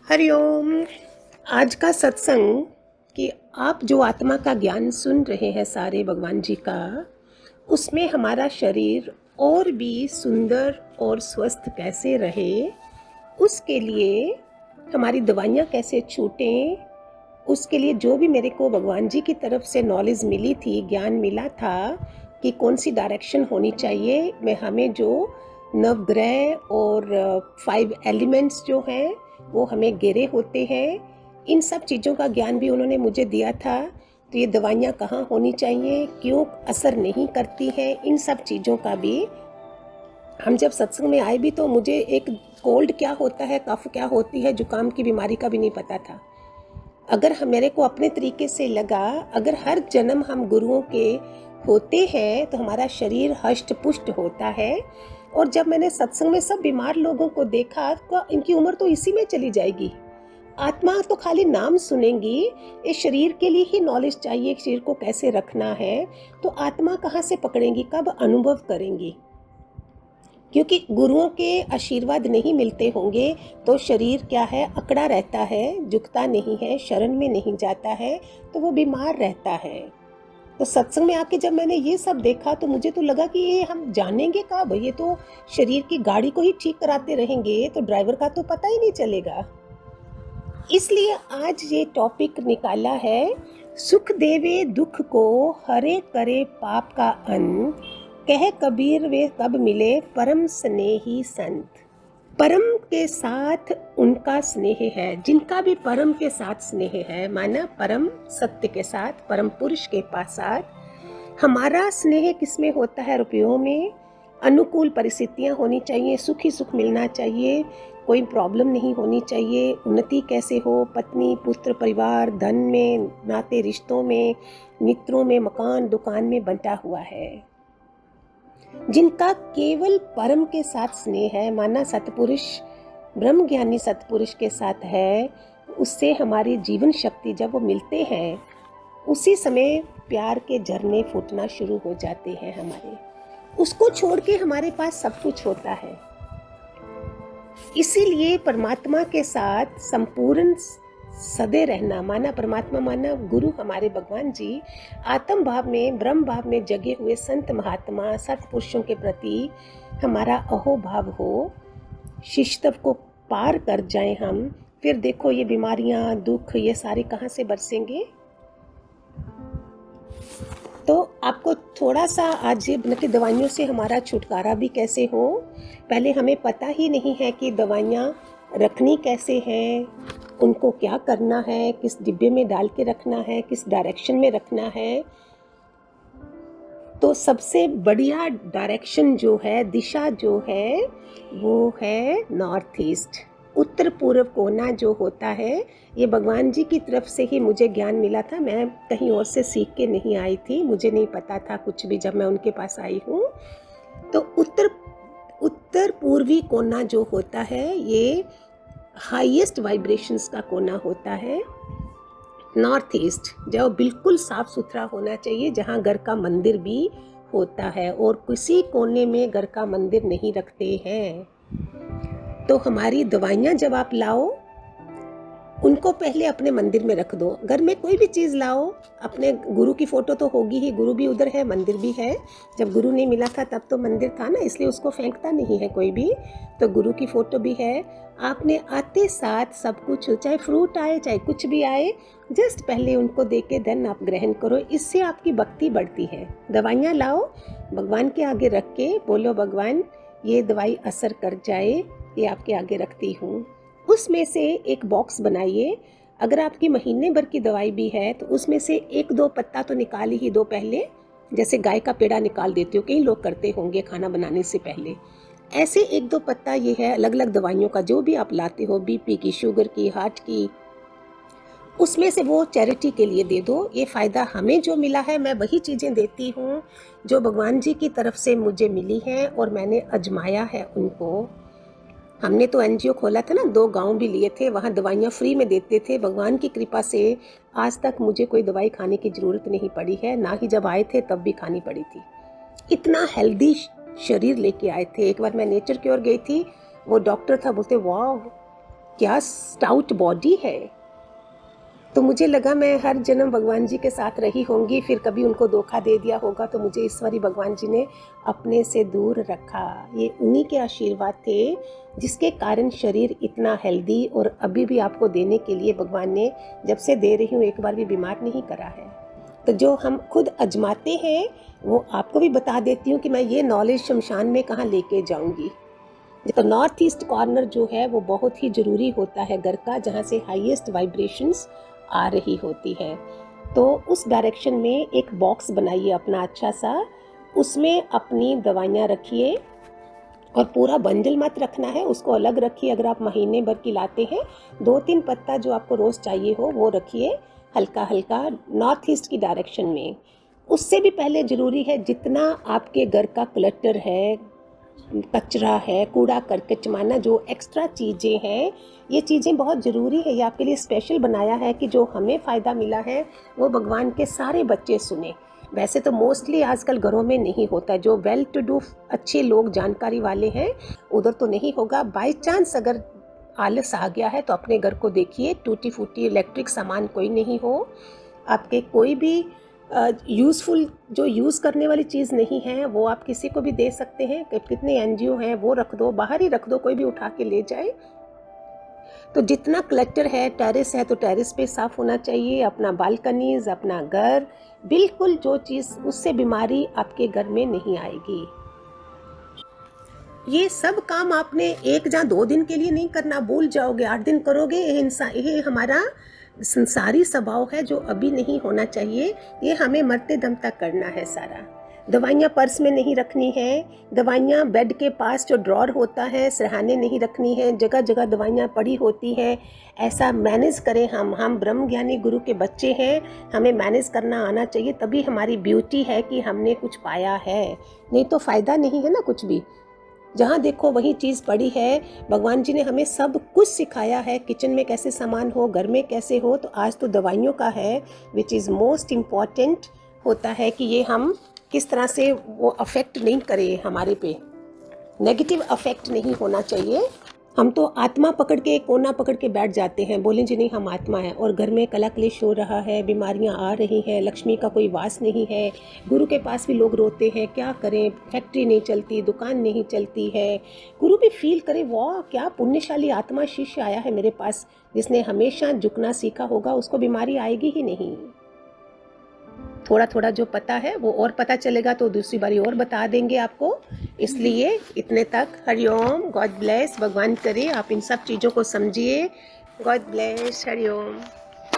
हरिओम। आज का सत्संग कि आप जो आत्मा का ज्ञान सुन रहे हैं सारे भगवान जी का, उसमें हमारा शरीर और भी सुंदर और स्वस्थ कैसे रहे, उसके लिए हमारी दवाइयाँ कैसे छूटें, उसके लिए जो भी मेरे को भगवान जी की तरफ से नॉलेज मिली थी, ज्ञान मिला था कि कौन सी डायरेक्शन होनी चाहिए, मैं हमें जो नवग्रह और 5 एलिमेंट्स जो हैं वो हमें घेरे होते हैं, इन सब चीज़ों का ज्ञान भी उन्होंने मुझे दिया था। तो ये दवाइयाँ कहाँ होनी चाहिए, क्यों असर नहीं करती हैं, इन सब चीज़ों का भी हम जब सत्संग में आए भी तो मुझे एक कोल्ड क्या होता है, कफ क्या होती है, जुकाम की बीमारी का भी नहीं पता था। अगर मेरे को अपने तरीके से लगा, अगर हर जन्म हम गुरुओं के होते हैं तो हमारा शरीर हष्ट पुष्ट होता है। और जब मैंने सत्संग में सब बीमार लोगों को देखा तो इनकी उम्र तो इसी में चली जाएगी। आत्मा तो खाली नाम सुनेंगी, इस शरीर के लिए ही नॉलेज चाहिए, शरीर को कैसे रखना है, तो आत्मा कहाँ से पकड़ेंगी, कब अनुभव करेंगी? क्योंकि गुरुओं के आशीर्वाद नहीं मिलते होंगे तो शरीर क्या है, अकड़ा रहता है, झुकता नहीं है, शरण में नहीं जाता है, तो वो बीमार रहता है। तो सत्संग में आके जब मैंने ये सब देखा तो मुझे तो लगा कि ये हम जानेंगे कब, ये तो शरीर की गाड़ी को ही ठीक कराते रहेंगे तो ड्राइवर का तो पता ही नहीं चलेगा। इसलिए आज ये टॉपिक निकाला है, सुख देवे दुख को, हरे करे पाप का अन, कह कबीर वे कब मिले परम स्नेही संत। परम के साथ उनका स्नेह है, जिनका भी परम के साथ स्नेह है, माना परम सत्य के साथ, परम पुरुष के साथ। हमारा स्नेह किसमें होता है? रुपयों में। अनुकूल परिस्थितियां होनी चाहिए, सुख ही सुख मिलना चाहिए, कोई प्रॉब्लम नहीं होनी चाहिए। उन्नति कैसे हो? पत्नी, पुत्र, परिवार, धन में, नाते रिश्तों में, मित्रों में, मकान दुकान में बंटा हुआ है। जिनका केवल परम के साथ स्नेह है, माना सतपुरुष, ब्रह्म ज्ञानी सतपुरुष के साथ है, उससे हमारी जीवन शक्ति जब वो मिलते हैं उसी समय प्यार के झरने फूटना शुरू हो जाते हैं हमारे। उसको छोड़ के हमारे पास सब कुछ होता है। इसीलिए परमात्मा के साथ संपूर्ण सदे रहना, माना परमात्मा, माना गुरु हमारे भगवान जी, आत्म भाव में, ब्रह्म भाव में जगे हुए संत महात्मा सत्पुरुषों के प्रति हमारा अहोभाव हो, शिष्टव को पार कर जाएं हम, फिर देखो ये बीमारियां, दुख, ये सारे कहाँ से बरसेंगे। तो आपको थोड़ा सा आज ये कि दवाइयों से हमारा छुटकारा भी कैसे हो। पहले हमें पता ही नहीं है कि दवाइयाँ रखनी कैसे हैं, उनको क्या करना है, किस डिब्बे में डाल के रखना है, किस डायरेक्शन में रखना है। तो सबसे बढ़िया डायरेक्शन जो है, दिशा जो है, वो है नॉर्थ ईस्ट, उत्तर पूर्व कोना जो होता है। ये भगवान जी की तरफ से ही मुझे ज्ञान मिला था, मैं कहीं और से सीख के नहीं आई थी, मुझे नहीं पता था कुछ भी जब मैं उनके पास आई हूँ। तो उत्तर पूर्वी कोना जो होता है, ये हाईएस्ट वाइब्रेशंस का कोना होता है। नॉर्थ ईस्ट जो बिल्कुल साफ सुथरा होना चाहिए, जहाँ घर का मंदिर भी होता है, और किसी कोने में घर का मंदिर नहीं रखते हैं। तो हमारी दवाइयाँ जब आप लाओ, उनको पहले अपने मंदिर में रख दो। घर में कोई भी चीज़ लाओ, अपने गुरु की फ़ोटो तो होगी ही, गुरु भी उधर है, मंदिर भी है। जब गुरु नहीं मिला था तब तो मंदिर था ना, इसलिए उसको फेंकता नहीं है कोई भी, तो गुरु की फ़ोटो भी है। आपने आते साथ सब कुछ, चाहे फ्रूट आए चाहे कुछ भी आए, जस्ट पहले उनको दे के देन आप ग्रहण करो, इससे आपकी भक्ति बढ़ती है। दवाइयाँ लाओ, भगवान के आगे रख के बोलो, भगवान ये दवाई असर कर जाए, ये आपके आगे रखती हूँ। उसमें से एक बॉक्स बनाइए। अगर आपकी महीने भर की दवाई भी है तो उसमें से 1-2 पत्ता तो निकाल ही दो पहले, जैसे गाय का पेड़ा निकाल देते हो, कई लोग करते होंगे खाना बनाने से पहले। ऐसे 1-2 पत्ता ये है अलग अलग दवाइयों का, जो भी आप लाते हो, बीपी की, शुगर की, हार्ट की, उसमें से वो चैरिटी के लिए दे दो। ये फ़ायदा हमें जो मिला है, मैं वही चीज़ें देती हूँ जो भगवान जी की तरफ से मुझे मिली हैं और मैंने आजमाया है उनको। हमने तो एनजीओ खोला था ना, 2 गांव भी लिए थे, वहाँ दवाइयाँ फ्री में देते थे। भगवान की कृपा से आज तक मुझे कोई दवाई खाने की ज़रूरत नहीं पड़ी है, ना ही जब आए थे तब भी खानी पड़ी थी। इतना हेल्दी शरीर लेके आए थे। एक बार मैं नेचर क्योर गई थी, वो डॉक्टर था, बोलते वाह क्या स्टाउट बॉडी है। तो मुझे लगा मैं हर जन्म भगवान जी के साथ रही होंगी, फिर कभी उनको धोखा दे दिया होगा, तो मुझे ईश्वरी भगवान जी ने अपने से दूर रखा। ये उन्हीं के आशीर्वाद थे जिसके कारण शरीर इतना हेल्दी और अभी भी आपको देने के लिए भगवान ने, जब से दे रही हूँ, एक बार भी बीमार नहीं करा है। तो जो हम खुद अजमाते हैं वो आपको भी बता देती हूँ कि मैं ये नॉलेज शमशान में कहाँ लेके जाऊँगी। तो नॉर्थ ईस्ट कॉर्नर जो है वो बहुत ही ज़रूरी होता है घर का, जहाँ से हाईएस्ट वाइब्रेशंस आ रही होती है। तो उस डायरेक्शन में एक बॉक्स बनाइए अपना अच्छा सा, उसमें अपनी दवाइयाँ रखिए और पूरा बंडल मत रखना है, उसको अलग रखिए। अगर आप महीने भर की लाते हैं, 2-3 पत्ता जो आपको रोज़ चाहिए हो वो रखिए हल्का हल्का नॉर्थ ईस्ट की डायरेक्शन में। उससे भी पहले ज़रूरी है जितना आपके घर का क्लटर है, कचरा है, कूड़ा करकट माना, जो एक्स्ट्रा चीज़ें हैं, ये चीज़ें बहुत ज़रूरी है। ये आपके लिए स्पेशल बनाया है कि जो हमें फ़ायदा मिला है वो भगवान के सारे बच्चे सुने। वैसे तो मोस्टली आजकल घरों में नहीं होता, जो वेल टू डू अच्छे लोग जानकारी वाले हैं उधर तो नहीं होगा। बाय चांस अगर आलस आ गया है तो अपने घर को देखिए, टूटी फूटी इलेक्ट्रिक सामान कोई नहीं हो, आपके कोई भी यूज़फुल जो यूज़ करने वाली चीज़ नहीं है वो आप किसी को भी दे सकते हैं। कितने एनजीओ हैं, वो रख दो, बाहर ही रख दो, कोई भी उठा के ले जाए। तो जितना क्लटर है, टेरेस है तो टेरेस पे साफ होना चाहिए, अपना बालकनीज, अपना घर, बिल्कुल जो चीज़, उससे बीमारी आपके घर में नहीं आएगी। ये सब काम आपने 1 या 2 दिन के लिए नहीं करना, भूल जाओगे, 8 दिन करोगे। ये हमारा संसारी स्वभाव है जो अभी नहीं होना चाहिए, ये हमें मरते दम तक करना है सारा। दवाइयाँ पर्स में नहीं रखनी है, दवाइयाँ बेड के पास जो ड्रॉर होता है सिरहाने नहीं रखनी है, जगह जगह दवाइयाँ पड़ी होती है। ऐसा मैनेज करें हम ब्रह्म ज्ञानी गुरु के बच्चे हैं, हमें मैनेज करना आना चाहिए, तभी हमारी ब्यूटी है कि हमने कुछ पाया है, नहीं तो फ़ायदा नहीं है ना कुछ भी। जहाँ देखो वही चीज़ पड़ी है। भगवान जी ने हमें सब कुछ सिखाया है, किचन में कैसे सामान हो, घर में कैसे हो। तो आज तो दवाइयों का है विच इज़ मोस्ट इम्पॉर्टेंट होता है कि ये हम किस तरह से वो अफेक्ट नहीं करे, हमारे पे नेगेटिव अफेक्ट नहीं होना चाहिए। हम तो आत्मा पकड़ के, कोना पकड़ के बैठ जाते हैं, बोलें जी नहीं हम आत्मा है, और घर में कला क्लेश हो रहा है, बीमारियां आ रही हैं, लक्ष्मी का कोई वास नहीं है। गुरु के पास भी लोग रोते हैं, क्या करें, फैक्ट्री नहीं चलती, दुकान नहीं चलती है। गुरु भी फील करे, वाह क्या पुण्यशाली आत्मा शिष्य आया है मेरे पास, जिसने हमेशा झुकना सीखा होगा, उसको बीमारी आएगी ही नहीं। थोड़ा थोड़ा जो पता है वो और पता चलेगा तो दूसरी बारी और बता देंगे आपको। इसलिए इतने तक, हरिओम, गॉड ब्लेस, भगवान करे आप इन सब चीज़ों को समझिए। God bless, Hariom.